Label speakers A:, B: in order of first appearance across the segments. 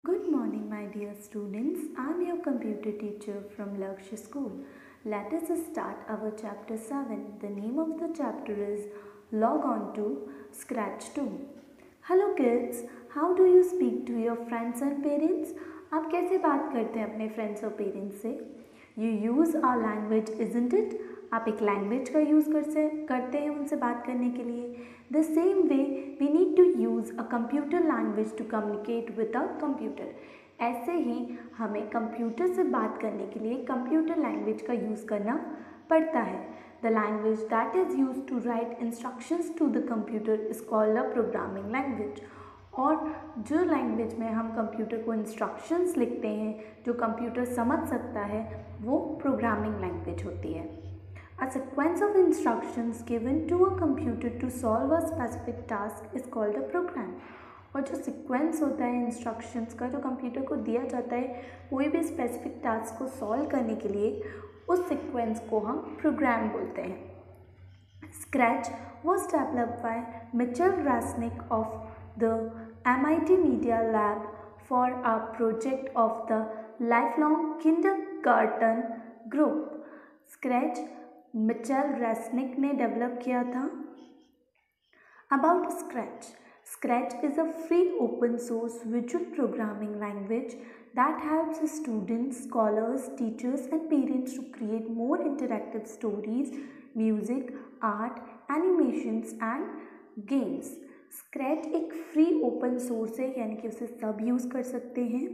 A: Good morning, my dear students. I'm your computer teacher from Lakshya School. Let us start our chapter 7. The name of the chapter is Log On to Scratch 2. Hello kids, how do you speak to your friends and parents? आप कैसे बात करते हैं अपने friends और parents से? You use our language, isn't it? आप एक लैंग्वेज का यूज़ करते हैं उनसे बात करने के लिए. The same way we need to use a computer language to communicate with a computer. ऐसे ही हमें कंप्यूटर से बात करने के लिए कंप्यूटर लैंग्वेज का यूज़ करना पड़ता है. The language that is use to write instructions to the computer is called a programming language. और जो लैंग्वेज में हम कंप्यूटर को इंस्ट्रक्शंस लिखते हैं जो कंप्यूटर समझ सकता है वो प्रोग्रामिंग लैंग्वेज होती है. A sequence of instructions given to a computer to solve a specific task is called a program. और जो सीक्वेंस होता है इंस्ट्रक्शंस का जो कंप्यूटर को दिया जाता है कोई भी स्पेसिफिक टास्क को सॉल्व करने के लिए उस सीक्वेंस को हम प्रोग्राम बोलते हैं. Scratch was developed by Mitchell Rasnick of the MIT Media Lab for a project of the Lifelong Kindergarten Group. Scratch Mitchel Resnick ने डेवलप किया था. About Scratch is a free open source visual programming language that helps students, scholars, teachers and parents to create more interactive stories, music, art, animations and games. Scratch एक free open source है यानी कि उसे सब use कर सकते हैं.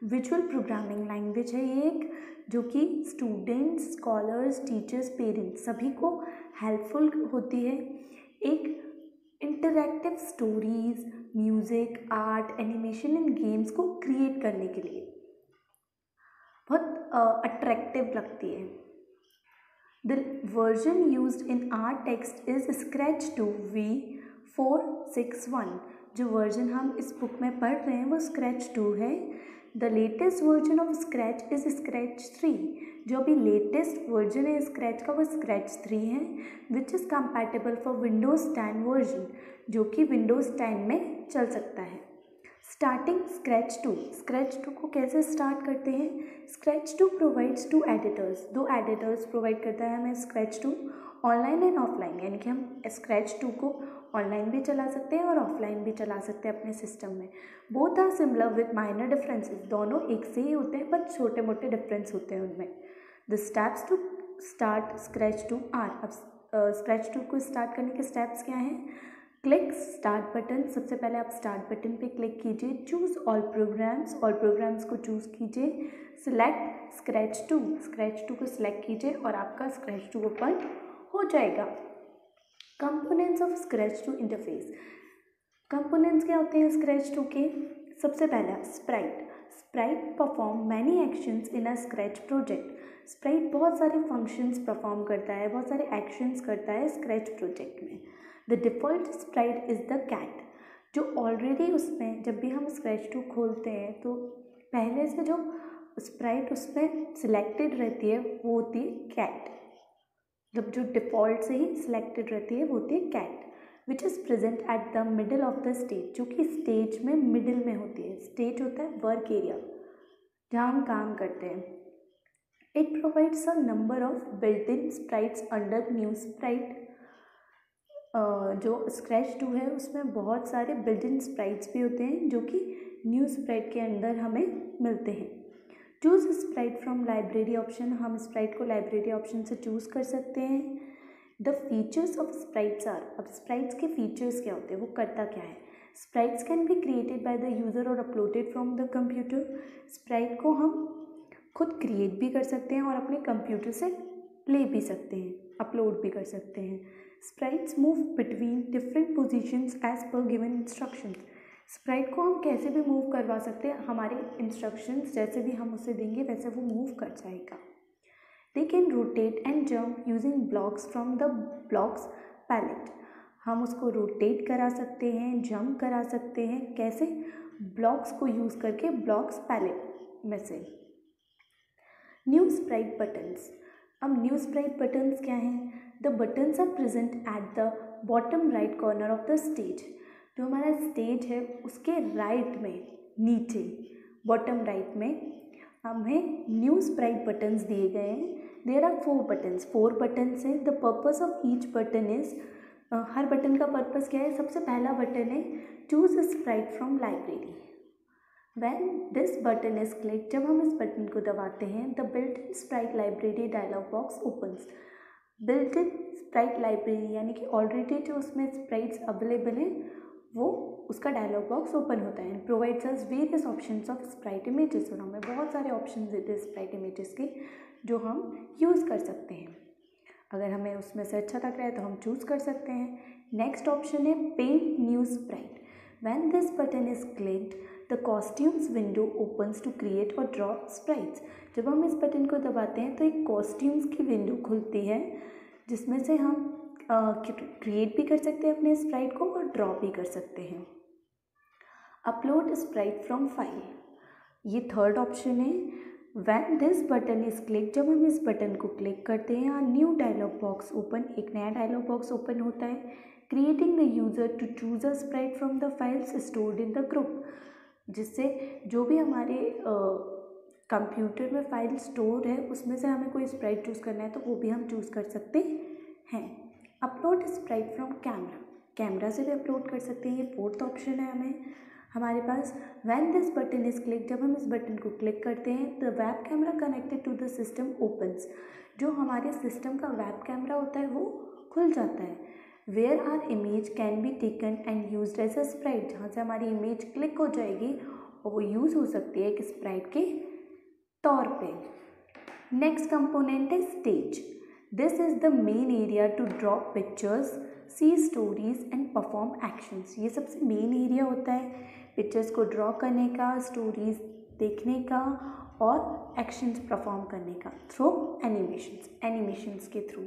A: Visual programming language है ये एक जो कि स्टूडेंट्स, स्कॉलर्स, टीचर्स, पेरेंट्स सभी को हेल्पफुल होती है. एक interactive stories, music, art, animation and games को क्रिएट करने के लिए बहुत अट्रैक्टिव लगती है. The version used in are text is scratch 2 v461. जो वर्जन हम इस बुक में पढ़ रहे हैं वो स्क्रैच 2 है. The latest version of scratch is scratch 3. जो अभी लेटेस्ट वर्जन है स्क्रैच का वो स्क्रैच 3 है which is compatible for Windows 10 version जो कि विंडोज़ 10 में चल सकता है. स्टार्टिंग स्क्रैच 2 को कैसे स्टार्ट करते हैं? Scratch 2 provides 2 editors. 2 editors provide करता है हमें स्क्रैच 2 ऑनलाइन एंड ऑफलाइन. यानी कि हम स्क्रैच 2 को ऑनलाइन भी चला सकते हैं और ऑफलाइन भी चला सकते हैं अपने सिस्टम में. Both are similar with minor differences. दोनों एक से ही होते हैं पर छोटे मोटे डिफरेंस होते हैं उनमें. The steps to start Scratch 2 are. अब स्क्रैच 2 को स्टार्ट करने के स्टेप्स क्या हैं? Click start button. सबसे पहले आप स्टार्ट बटन पे क्लिक कीजिए. चूज़ ऑल प्रोग्राम्स को चूज़ कीजिए. सिलेक्ट स्क्रैच 2 को सिलेक्ट कीजिए और आपका स्क्रैच 2 ओपन हो जाएगा. Components of scratch 2 interface. Components क्या होते हैं स्क्रैच 2 के? सबसे पहला Sprite perform many actions in a scratch project. Sprite बहुत सारे फंक्शंस परफॉर्म करता है, बहुत सारे एक्शंस करता है स्क्रैच प्रोजेक्ट में. The default sprite is the cat. जो ऑलरेडी उसमें जब भी हम स्क्रैच 2 खोलते हैं तो पहले से जो स्प्राइट उसमें सिलेक्टेड रहती है वो होती है कैट. जब जो डिफ़ॉल्ट से ही सिलेक्टेड रहती है वो होती है cat which is present at the middle of the stage. जो कि स्टेज में मिडिल में होती है. स्टेज होता है वर्क एरिया जहाँ हम काम करते हैं. It provides a number of built in sprites under new Sprite. जो स्क्रैच 2 है उसमें बहुत सारे बिल्ट इन स्प्राइट्स भी होते हैं जो कि न्यू स्प्राइट के अंदर हमें मिलते हैं. Choose sprite from library option. हम स्प्राइट को लाइब्रेरी ऑप्शन से चूज़ कर सकते हैं. The features of sprites are. अब स्प्राइट्स के फीचर्स क्या होते हैं, वो करता क्या है? Sprites can be created by the user और uploaded from the computer. Sprite को हम खुद क्रिएट भी कर सकते हैं और अपने कंप्यूटर से ले भी सकते हैं, अपलोड भी कर सकते हैं. Sprites move between different positions as per given instructions. Sprite को हम कैसे भी मूव करवा सकते हैं, हमारे इंस्ट्रक्शंस जैसे भी हम उसे देंगे वैसे वो मूव कर जाएगा. They can rotate and jump using blocks from the blocks palette. हम उसको रोटेट करा सकते हैं, जंप करा सकते हैं. कैसे? ब्लॉक्स को यूज़ करके ब्लॉक्स पैलेट में से. New sprite buttons. अब न्यू स्प्राइट बटन्स क्या हैं? The buttons are present at the bottom right corner of the stage. जो हमारा स्टेज है उसके राइट में नीचे बॉटम राइट में हमें न्यू स्प्राइट बटन्स दिए गए हैं। देयर आर 4 बटन्स हैं। The purpose of each button is, हर बटन का पर्पस क्या है? सबसे पहला बटन है choose sprite from library. When this button is click, जब हम इस बटन को दबाते हैं, the built in sprite library dialog box opens. Built in sprite library यानी कि ऑलरेडी जो उसमें स्प्राइट्स अवेलेबल हैं वो उसका डायलॉग बॉक्स ओपन होता है। Provides us various options of Sprite images, और हमें बहुत सारे ऑप्शन देते हैं स्प्राइट इमेजेस के जो हम यूज़ कर सकते हैं। अगर हमें उसमें से अच्छा लग रहा है तो हम चूज़ कर सकते हैं। नेक्स्ट ऑप्शन है paint new sprite. When this button is clicked, the costumes window opens to create और ड्रॉ स्प्राइट्स। जब हम इस बटन को दबाते हैं तो एक कॉस्ट्यूम्स की विंडो खुलती है जिसमें से हम क्रिएट भी कर सकते हैं अपने स्प्राइट को और ड्रॉ भी कर सकते हैं। अपलोड स्प्राइट फ्रॉम फाइल, ये थर्ड ऑप्शन है। When this button is click, जब हम इस बटन को क्लिक करते हैं, न्यू डायलॉग बॉक्स ओपन, एक नया डायलॉग बॉक्स ओपन होता है। Creating the user to choose a sprite from the files stored in the group, जिससे जो भी हमारे कंप्यूटर में फाइल स्टोर है उसमें से हमें कोई स्प्राइट चूज़ करना है तो वो भी हम चूज़ कर सकते हैं। Upload Sprite from camera, camera से भी अपलोड कर सकते हैं, ये फोर्थ ऑप्शन है हमारे पास। When this button is click, जब हम इस बटन को क्लिक करते हैं, the web camera connected to the system opens, जो हमारे सिस्टम का वेब कैमरा होता है वो खुल जाता है। Where are image can be taken and used as a sprite, जहाँ से हमारी इमेज क्लिक हो जाएगी और वो यूज़ हो सकती है एक स्प्राइट के तौर पे। नेक्स्ट कंपोनेंट है stage. This is the main area to draw pictures, see stories and perform actions. ये सबसे मेन एरिया होता है पिक्चर्स को ड्रॉ करने का, स्टोरीज देखने का और एक्शंस परफॉर्म करने का थ्रू एनिमेशंस के through.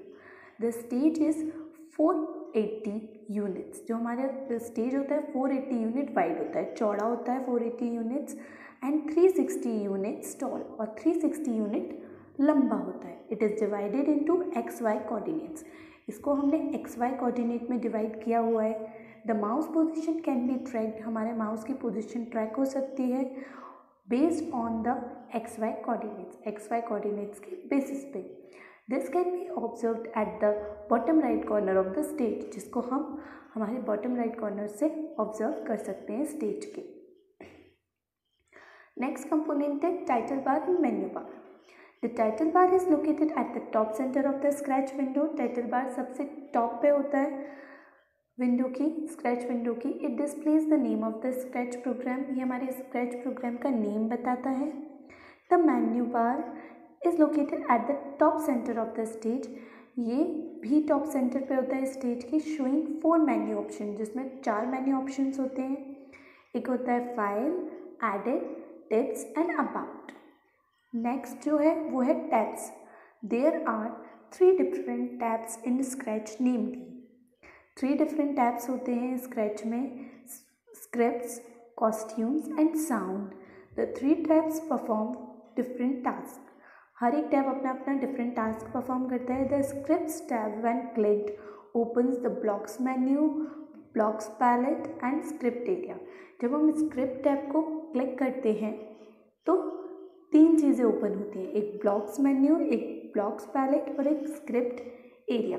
A: The stage is 480 units, जो हमारा स्टेज होता है 480 यूनिट वाइड होता है, चौड़ा होता है 480 यूनिट्स एंड 360 यूनिट्स टॉल, और 360 यूनिट लंबा होता है। It is divided into XY coordinates, इसको हमने XY कोऑर्डिनेट में डिवाइड किया हुआ है। The mouse position can be tracked, हमारे माउस की पोजीशन ट्रैक हो सकती है based on the XY coordinates के बेसिस पे। This can be observed eight the bottom right corner of the stage, जिसको हम हमारे बॉटम राइट कॉर्नर से ऑब्जर्व कर सकते हैं स्टेज के। नेक्स्ट कंपोनेंट है title bar and menu bar. The title bar is located at the top center of the Scratch window. Title bar सबसे टॉप पे होता है विंडो की, स्क्रैच विंडो की। It displays the name of the Scratch program, ये हमारे Scratch program का name बताता है। The menu bar is located at the top center of the stage, ये भी टॉप सेंटर पे होता है स्टेज की। शोइंग 4 मेन्यू ऑप्शन, जिसमें 4 मेन्यू ऑप्शंस होते हैं। एक होता है file, edit, tips and about. Next जो है वो है tabs. There are 3 different tabs in Scratch namely, 3 different tabs होते हैं स्क्रैच में, scripts, costumes and sound. The 3 tabs perform different task, हर एक टैब अपना अपना डिफरेंट टास्क परफॉर्म करता है। The scripts tab when clicked opens the blocks menu, blocks palette and script area. जब हम स्क्रिप्ट टैब को क्लिक करते हैं तो 3 चीज़ें ओपन होती हैं, एक ब्लॉक्स मेन्यू, एक ब्लॉक्स पैलेट और एक स्क्रिप्ट एरिया।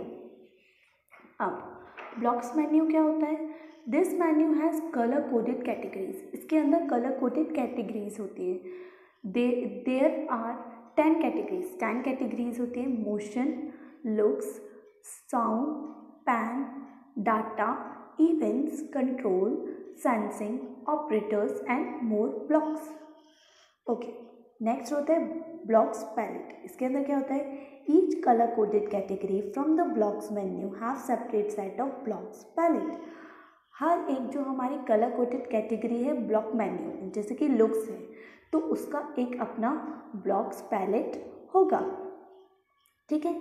A: अब ब्लॉक्स मेन्यू क्या होता है? This menu has colour coded categories, इसके अंदर कलर कोडेड कैटेगरीज होती है। देयर आर 10 कैटेगरीज, 10 कैटेगरीज होती है। Motion, looks, sound, pen, data, events, control, sensing, operators and more blocks. Okay, next होता है ब्लॉक्स पैलेट। इसके अंदर क्या होता है? Each colour coded category from the blocks menu have separate set of blocks palette. हर एक जो हमारी कलर कोडेड कैटेगरी है ब्लॉक मेन्यू, जैसे कि लुक्स है तो उसका एक अपना ब्लॉक्स पैलेट होगा, ठीक है।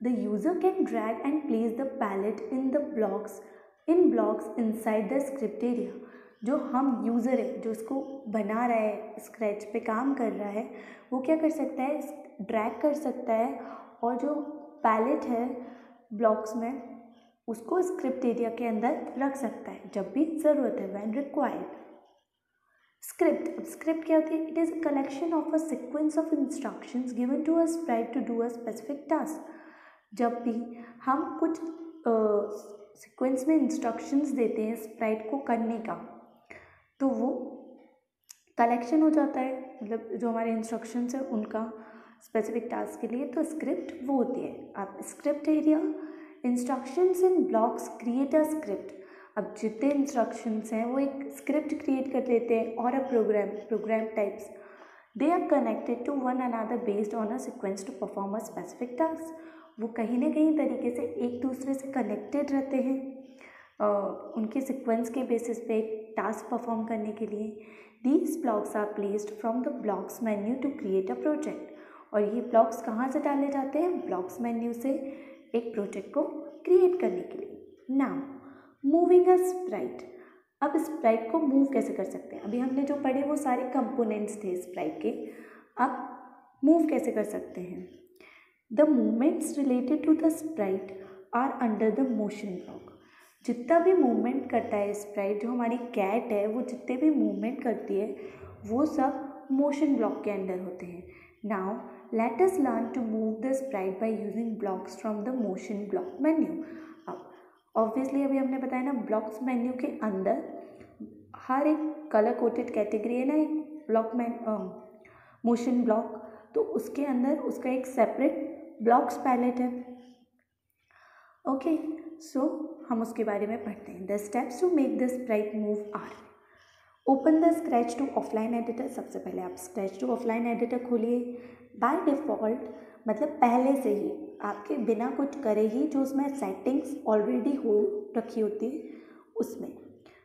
A: The user can drag and place the palette in the blocks inside the script area. जो हम यूज़र है, जो उसको बना रहा है, स्क्रैच पे काम कर रहा है, वो क्या कर सकता है? ड्रैग कर सकता है और जो पैलेट है ब्लॉक्स में उसको स्क्रिप्ट एरिया के अंदर रख सकता है जब भी ज़रूरत है, व्हेन रिक्वायर्ड। स्क्रिप्ट, अब स्क्रिप्ट क्या होती है? It is a collection of a sequence of instructions given to a sprite to do a specific task. जब भी हम कुछ सीक्वेंस में इंस्ट्रक्शंस देते हैं स्प्राइट को करने का, तो वो कलेक्शन हो जाता है, मतलब जो हमारे इंस्ट्रक्शंस है उनका स्पेसिफिक टास्क के लिए, तो स्क्रिप्ट वो होती है। आप script area, instructions in blocks create a script. अब जितने इंस्ट्रक्शंस हैं वो एक स्क्रिप्ट क्रिएट कर देते हैं और a program types, they are connected to one another based on a sequence to perform a specific task. वो कहीं ना कहीं तरीके से एक दूसरे से कनेक्टेड रहते हैं उनके सीक्वेंस के बेसिस पे एक टास्क परफॉर्म करने के लिए। These blocks are placed from the blocks menu to create a project. और ये ब्लॉक्स कहाँ से डाले जाते हैं? ब्लॉक्स मेन्यू से एक प्रोजेक्ट को क्रिएट करने के लिए। नाउ मूविंग अ स्प्राइट, अब स्प्राइट को मूव कैसे कर सकते हैं? अभी हमने जो पढ़े वो सारे कंपोनेंट्स थे स्प्राइट के, अब मूव कैसे कर सकते हैं? The movements related to the sprite are under the motion block. जितना भी मूवमेंट करता है स्प्राइट, जो हमारी कैट है वो जितने भी मूवमेंट करती है वो सब मोशन ब्लॉक के अंडर होते हैं। Now let us learn to move the sprite by using blocks from the motion block menu. अब ऑब्वियसली अभी हमने बताया ना, ब्लॉक्स मेन्यू के अंदर हर एक कलर कोटेड कैटेगरी है ना, एक ब्लॉक मोशन ब्लॉक, तो उसके अंदर उसका एक सेपरेट ब्लॉक्स पैलेट है। ओके, सो हम उसके बारे में पढ़ते हैं। The steps to make the sprite move are: open the Scratch two offline editor. सबसे पहले आप स्क्रैच टू ऑफलाइन एडिटर खोलिए। बाय डिफ़ॉल्ट, मतलब पहले से ही आपके बिना कुछ करे ही जो उसमें सेटिंग्स ऑलरेडी हो रखी होती है उसमें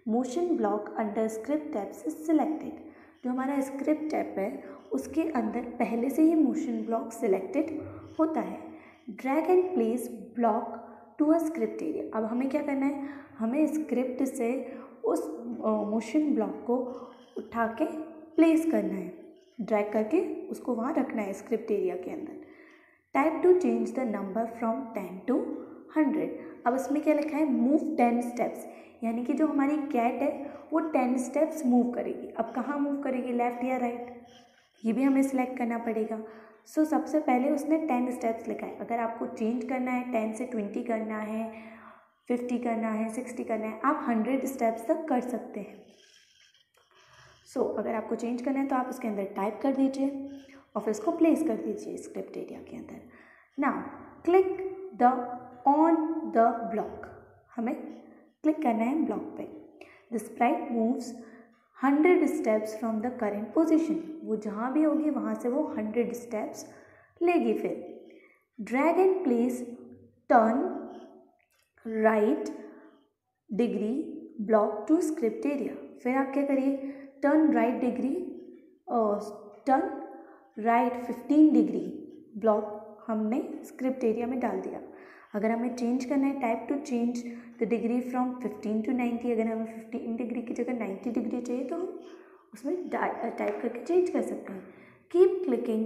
A: motion block under script tabs is selected. जो हमारा स्क्रिप्ट टैब है उसके अंदर पहले से ही मोशन ब्लॉक सिलेक्टेड होता है। Drag and place block to a script area. अब हमें क्या करना है? हमें स्क्रिप्ट से उस मोशन ब्लॉक को उठा के प्लेस करना है, ड्रैग करके उसको वहाँ रखना है स्क्रिप्ट एरिया के अंदर। Type to change the number from 10 to 100। अब इसमें क्या लिखा है? मूव 10 स्टेप्स, यानी कि जो हमारी कैट है वो 10 स्टेप्स मूव करेगी। अब कहाँ मूव करेगी, लेफ्ट या राइट, ये भी हमें सिलेक्ट करना पड़ेगा। सो सबसे पहले उसने 10 स्टेप्स लिखा है। अगर आपको चेंज करना है, 10 से 20 करना है, 50 करना है, 60 करना है, आप 100 स्टेप्स तक कर सकते हैं। सो अगर आपको चेंज करना है तो आप उसके अंदर टाइप कर दीजिए और फिर इसको प्लेस कर दीजिए स्क्रिप्ट एरिया के अंदर। Now click the on the block, हमें क्लिक करना है ब्लॉक पे। The Sprite moves 100 steps from the current position. वो जहाँ भी होगी वहाँ से वो 100 स्टेप्स लेगी। फिर drag and place turn right degree block to script area. फिर आप क्या करिए? टर्न राइट डिग्री और टर्न राइट 15 डिग्री ब्लॉक हमने स्क्रिप्ट एरिया में डाल दिया। अगर हमें चेंज करना है, type to change the degree from 15 to 90। अगर हमें 15 डिग्री की जगह 90 डिग्री चाहिए तो हम उसमें टाइप करके चेंज कर सकते हैं। Keep clicking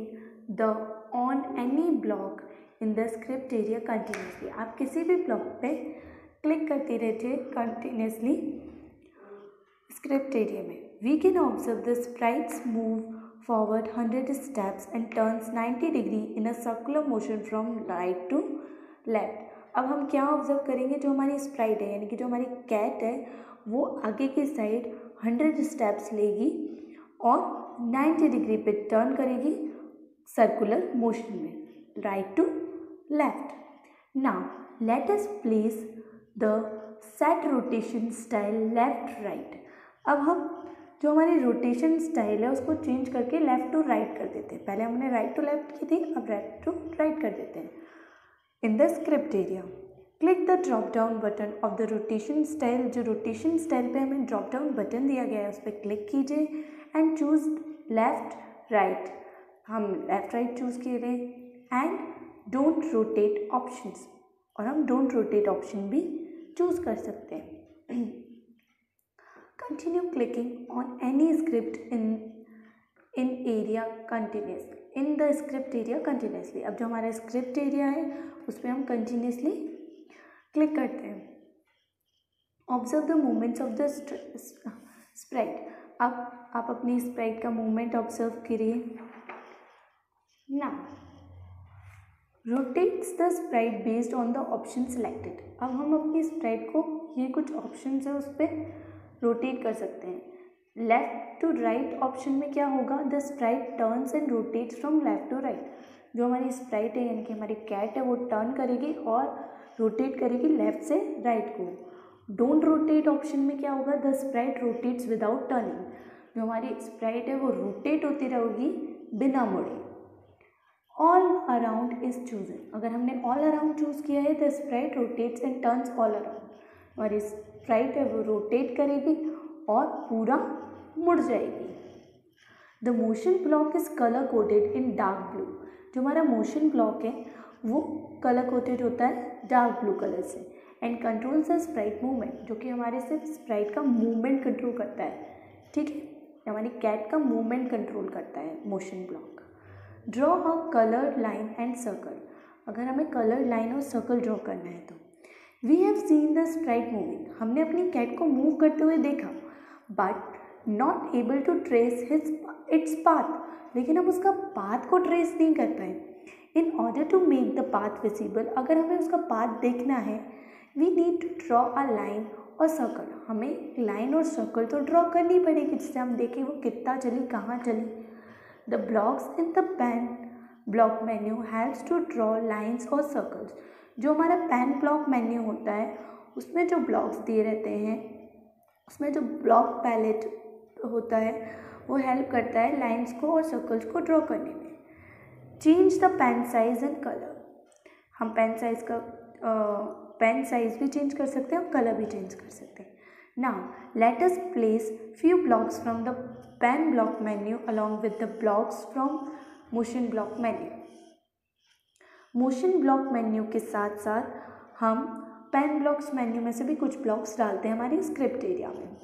A: the on any block in the script area continuously. आप किसी भी ब्लॉक पे क्लिक करते रहिए कंटिन्यूसली स्क्रिप्ट एरिया में। We can observe the sprites move forward 100 steps and turns 90 degree in a circular motion from right to left. अब हम क्या ऑब्जर्व करेंगे? जो हमारी स्प्राइट है यानी कि जो हमारी कैट है वो आगे की साइड 100 स्टेप्स लेगी और 90 डिग्री पे टर्न करेगी सर्कुलर मोशन में, right to left. Now let us place the set rotation style left right. अब हम जो हमारी रोटेशन स्टाइल है उसको चेंज करके लेफ्ट टू राइट कर देते हैं। पहले हमने राइट टू लेफ्ट की थी, अब राइट टू राइट कर देते हैं। इन the script area click the drop down button of the rotation style. जो रोटेशन स्टाइल पे हमें ड्रॉप डाउन बटन दिया गया है उस पर क्लिक कीजिए एंड चूज लेफ्ट राइट। हम लेफ्ट राइट चूज़ किए गए एंड डोंट रोटेट ऑप्शंस, और हम डोंट रोटेट ऑप्शन भी चूज़ कर सकते हैं। Continue clicking on any script in area continuously in the script area continuously. अब जो हमारा स्क्रिप्ट एरिया है उस पर हम कंटिन्यूसली क्लिक करते हैं। Observe the movements of the Sprite. अब आप अपनी स्प्राइट का मूवमेंट ऑब्जर्व करिए। Now rotates the Sprite based on the option selected. अब हम अपनी स्प्राइट को, ये कुछ ऑप्शन है उस पर रोटेट कर सकते हैं। लेफ्ट टू राइट ऑप्शन में क्या होगा, the sprite turns and rotates from left to right. जो हमारी स्प्राइट है यानी कि हमारी कैट है वो टर्न करेगी और रोटेट करेगी लेफ्ट से राइट को। डोंट रोटेट ऑप्शन में क्या होगा, the Sprite rotates without turning. जो हमारी स्प्राइट है वो रोटेट होती रहेगी बिना मुड़े। All around is chosen. अगर हमने ऑल अराउंड चूज किया है, the Sprite rotates and turns all around. हमारी स्प्राइट है वो रोटेट करेगी और पूरा मुड़ जाएगी। The motion block is colour coded in dark blue. जो हमारा मोशन ब्लॉक है वो कलर कोडेड होता है डार्क ब्लू कलर से। And controls the Sprite movement, जो कि हमारे सिर्फ स्प्राइट का मूवमेंट कंट्रोल करता है। ठीक है, हमारी कैट का मूवमेंट कंट्रोल करता है motion block. Draw a coloured line and circle. अगर हमें कलर्ड लाइन और सर्कल ड्रॉ करना है तो we have seen the sprite moving. हमने अपनी कैट को मूव करते हुए देखा, but not able to trace its path. लेकिन हम उसका पाथ को ट्रेस नहीं कर पाए। In order to make the path visible, अगर हमें उसका पाथ देखना है, we need to draw a line और सर्कल। हमें लाइन और सर्कल तो ड्रॉ करनी पड़ेगी जिससे हम देखें वो कितना चली, कहाँ चली। The blocks in the pen block menu helps to draw lines और सर्कल्स। जो हमारा पैन ब्लॉक मेन्यू होता है उसमें जो ब्लॉक्स दिए रहते हैं, उसमें जो ब्लॉक पैलेट होता है वो हेल्प करता है लाइन्स को और सर्कल्स को ड्रॉ करने में। Change the pen size and colour. हम पेन साइज भी चेंज कर सकते हैं और कलर भी चेंज कर सकते हैं। Now let us place few blocks from the pen block menu along with the blocks from motion block menu. Motion block menu के साथ साथ हम पेन ब्लॉक्स मेन्यू में से भी कुछ ब्लॉक्स डालते हैं हमारी स्क्रिप्ट एरिया में।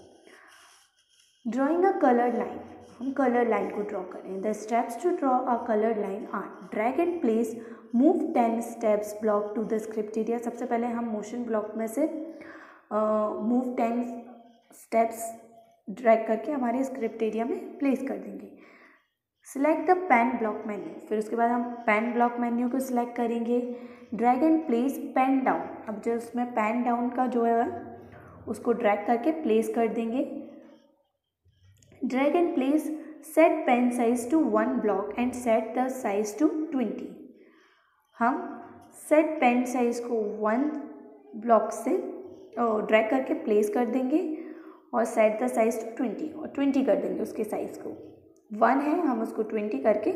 A: ड्रॉइंग अ कलर लाइन, हम कलर लाइन को ड्रॉ करें। The steps to draw a colour line are drag and place, move 10 steps block to the script area. सबसे पहले हम मोशन ब्लॉक में से मूव 10 स्टेप्स ड्रैग करके हमारे स्क्रिप्ट एरिया में प्लेस कर देंगे। Select the pen block menu, फिर उसके बाद हम पेन ब्लॉक मेन्यू को सिलेक्ट करेंगे। Drag and place pen down, अब जो उसमें पेन डाउन का जो है उसको ड्रैग करके प्लेस कर देंगे। Drag and place set pen size to 1 block and set the size to 20। हम सेट पेन साइज को 1 ब्लॉक से ड्रैग करके प्लेस कर देंगे और सेट द साइज टू 20 और 20 कर देंगे उसके साइज़ को। 1 है, हम उसको 20 करके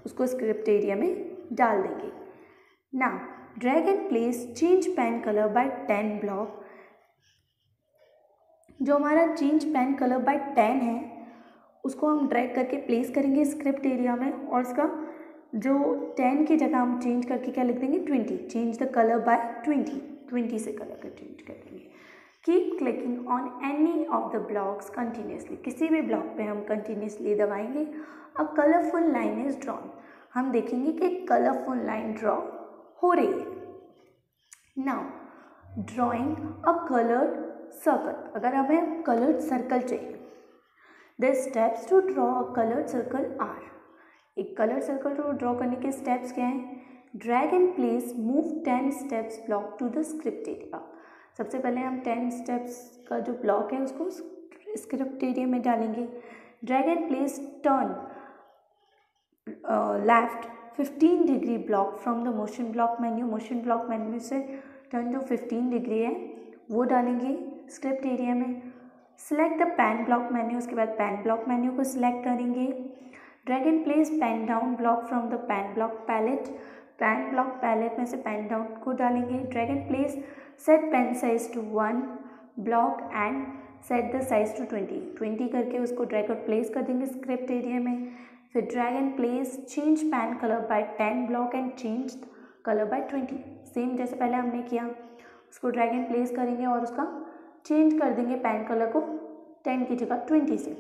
A: उसको स्क्रिप्ट एरिया में डाल देंगे। Now drag and place change pen colour by 10 block. जो हमारा चेंज पेन कलर बाय 10 है उसको हम ड्रैग करके प्लेस करेंगे स्क्रिप्ट एरिया में और उसका जो 10 की जगह हम चेंज करके क्या लिख देंगे 20। चेंज द कलर बाय 20 से कलर का चेंज कर देंगे। Keep clicking on any of the blocks continuously, किसी भी ब्लॉक पे हम कंटिन्यूसली दबाएंगे। A colourful line is drawn, हम देखेंगे कि कलरफुल लाइन ड्रॉ हो रही है। Now drawing a coloured circle, अगर हमें कलर्ड सर्कल चाहिए। The steps to draw a coloured circle are, एक कलर सर्कल को ड्रॉ करने के स्टेप्स क्या हैं। Drag and place move 10 steps block to the script area. सबसे पहले हम 10 स्टेप्स का जो ब्लॉक है उसको स्क्रिप्ट एरिया में डालेंगे। Drag and place turn left 15 degree block from the motion block menu. Motion block menu से टर्न जो 15 डिग्री है वो डालेंगे स्क्रिप्ट एरिया में। Select the pen block menu, उसके बाद पेन ब्लॉक मेन्यू को सिलेक्ट करेंगे। Drag and place pen down block from the pen block palette, pen block palette में से पेन डाउन को डालेंगे। Drag and place set pen size to 1 block and set the size to 20 करके उसको drag और place कर देंगे script area में। फिर drag and place change pen colour by 10 block and change colour by 20, same जैसे पहले हमने किया। उसको ड्रैग एंड प्लेस करेंगे और उसका चेंज कर देंगे पेन कलर को 10 की जगह 20 से।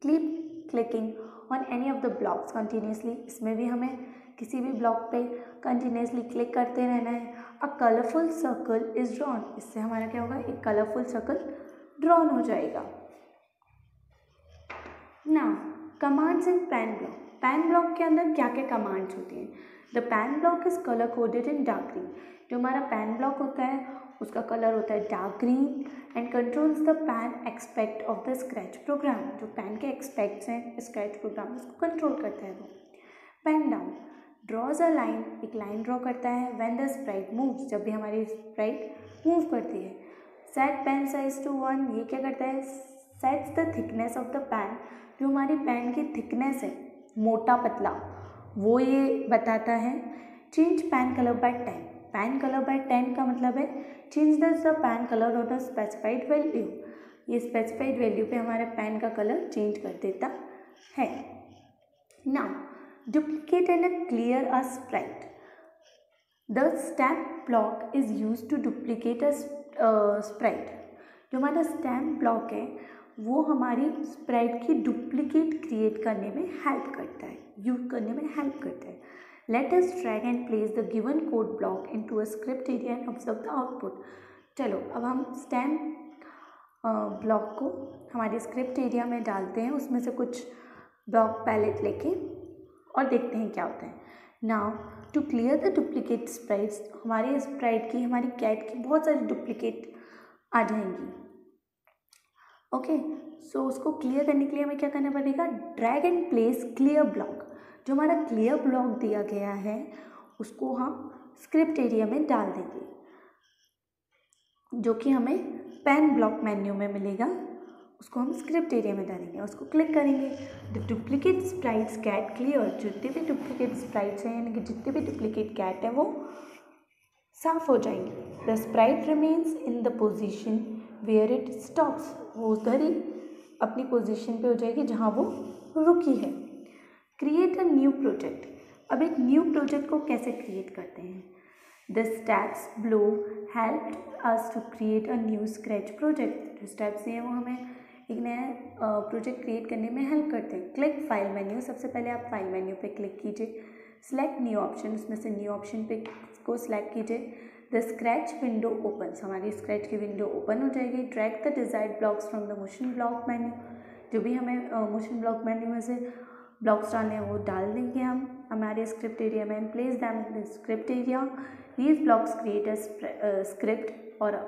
A: Keep clicking on any of the blocks continuously, इसमें भी हमें किसी भी ब्लॉक पे कंटिन्यूसली क्लिक करते रहना है। अ कलरफुल सर्कल इज ड्रॉन, इससे हमारा क्या होगा, एक कलरफुल सर्कल ड्रॉन हो जाएगा। Now commands in pan block. Pan block के अंदर क्या क्या कमांड्स होती हैं? The pen block is colour coded in dark green. जो हमारा पैन ब्लॉक होता है उसका कलर होता है dark green and controls the pen expect of the Scratch program. जो पैन के एक्सपेक्ट्स हैं स्क्रैच प्रोग्राम उसको कंट्रोल करता है वो। Pen down draws a line, एक लाइन ड्रॉ करता है व्हेन द स्प्राइट मूव्स, जब भी हमारी स्प्राइट मूव करती है। सेट पेन साइज टू 1, ये क्या करता है? Sets the thickness of the pan, जो हमारी पैन की थिकनेस है मोटा पतला वो ये बताता है। Change pen colour by 10, pen colour by 10 का मतलब है change the pen colour on a specified value. ये स्पेसिफाइड वैल्यू पे हमारे पैन का कलर चेंज कर देता है। Now duplicate and clear a sprite. The stamp block is use to duplicate a sprite. जो हमारा स्टैम्प ब्लॉक है वो हमारी स्प्राइट की डुप्लीकेट क्रिएट करने में हेल्प करता है, यूज करने में हेल्प करता है। Let us drag and place the given code block into a script area and observe the output. चलो अब हम स्टैम्प ब्लॉक को हमारे स्क्रिप्ट एरिया में डालते हैं, उसमें से कुछ ब्लॉक पैलेट लेके और देखते हैं क्या होता है। Now to clear the duplicate sprites, हमारे स्प्राइट की, हमारी कैट की बहुत सारी डुप्लीकेट आ जाएंगी। ओके, सो उसको क्लियर करने के लिए हमें क्या करना पड़ेगा? Drag and place clear block. जो हमारा क्लियर ब्लॉक दिया गया है उसको हम स्क्रिप्ट एरिया में डाल देंगे, जो कि हमें पैन ब्लॉक मेन्यू में मिलेगा। उसको हम स्क्रिप्ट एरिया में डालेंगे, उसको क्लिक करेंगे। The duplicate sprites get clear. जितने भी डुप्लीकेट स्प्राइट्स हैं यानी कि जितने भी डुप्लीकेट कैट हैं वो साफ हो जाएंगे। The sprite remains in the position where it stops, वो उधर ही अपनी पोजीशन पे हो जाएगी जहाँ वो रुकी है। Create a new project. अब एक न्यू प्रोजेक्ट को कैसे क्रिएट करते हैं? The steps below help us to create a new Scratch project. जो स्टेप्स हैं वो हमें एक नया प्रोजेक्ट क्रिएट करने में हेल्प करते हैं। क्लिक फाइल मेन्यू, सबसे पहले आप फाइल मेन्यू पे क्लिक कीजिए। सिलेक्ट न्यू ऑप्शन, उसमें से न्यू ऑप्शन पे को सिलेक्ट कीजिए। द स्क्रैच विंडो ओपन, हमारी स्क्रैच की विंडो ओपन हो जाएगी। Drag the desired blocks from the motion block menu, जो भी हमें मोशन ब्लॉक मेन्यू में से ब्लॉक्स डालने हैं वो डाल देंगे हम हमारे स्क्रिप्ट एरिया में। Place them in the script area. These blocks create a script और अ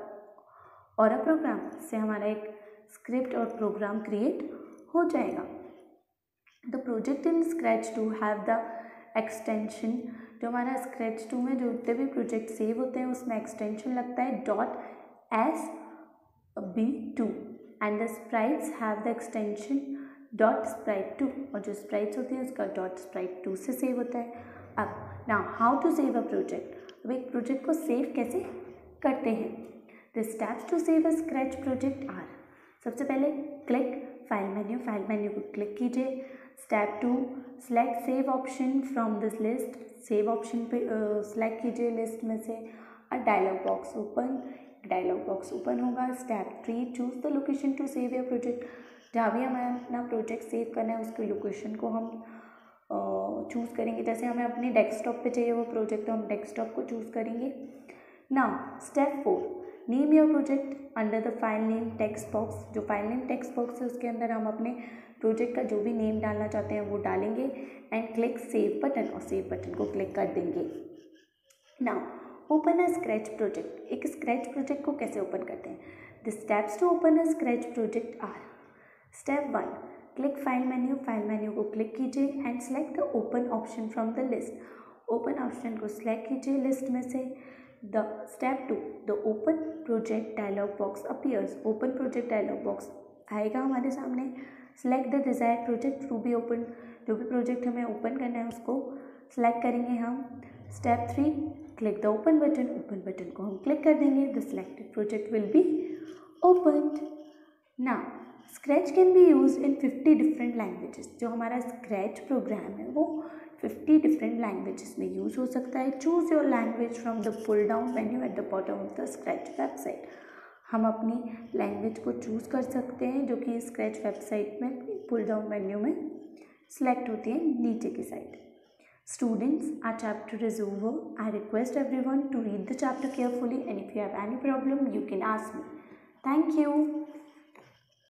A: प्रोग्राम, से हमारा एक स्क्रिप्ट और प्रोग्राम क्रिएट हो जाएगा। The project in Scratch two have the extension. जो हमारा स्क्रैच 2 में जो जितने भी प्रोजेक्ट सेव होते हैं उसमें एक्सटेंशन लगता है .sb2 and the sprites have the extension .sprite2, और जो स्प्राइट्स होती है उसका .sprite2 से सेव होता है। अब now how to save a project. अब एक प्रोजेक्ट को सेव कैसे करते हैं? The steps to save a scratch project are. सबसे पहले click file menu, file menu को क्लिक कीजिए। Step 2, select save option from this list. Save option पे सेलेक्ट कीजिए लिस्ट में से। अ डायलॉग बॉक्स ओपन होगा। Step 3, choose the location to save your project. जहाँ भी हमें अपना प्रोजेक्ट सेव करना है उसकी लोकेशन को हम चूज़ करेंगे। जैसे हमें अपने डेस्कटॉप पे चाहिए वो प्रोजेक्ट तो हम डेस्कटॉप को चूज़ करेंगे। Now step 4, name your project under the file name text box. जो फाइल नेम टेक्स्ट बॉक्स है उसके अंदर हम अपने प्रोजेक्ट का जो भी नेम डालना चाहते हैं वो डालेंगे एंड क्लिक सेव बटन, और सेव बटन को क्लिक कर देंगे। Now open a scratch project. एक स्क्रैच प्रोजेक्ट को कैसे ओपन करते हैं? The steps to open a scratch project are. Step 1, click file menu को क्लिक कीजिए and select the open option from the list. Open option को select कीजिए list में से। The step 2, the open project dialog box appears. Open project dialog box आएगा हमारे सामने। Select the desired project to be open. जो भी project हमें ओपन करना है उसको सेलेक्ट करेंगे हम। Step 3, click the open button को हम क्लिक कर देंगे। The selected project will be opened. Now scratch can be use in 50 different languages. जो हमारा स्क्रैच प्रोग्राम है वो 50 डिफरेंट लैंग्वेजेस में यूज हो सकता है। Choose your language from the pull down menu at the bottom of the scratch website. हम अपनी लैंग्वेज को चूज़ कर सकते हैं जो कि स्क्रैच वेबसाइट में पुल डाउन मेन्यू में सिलेक्ट होती है नीचे की side. Students, our chapter is over. I request everyone to read the chapter carefully and if you have any problem, you can ask me. Thank you.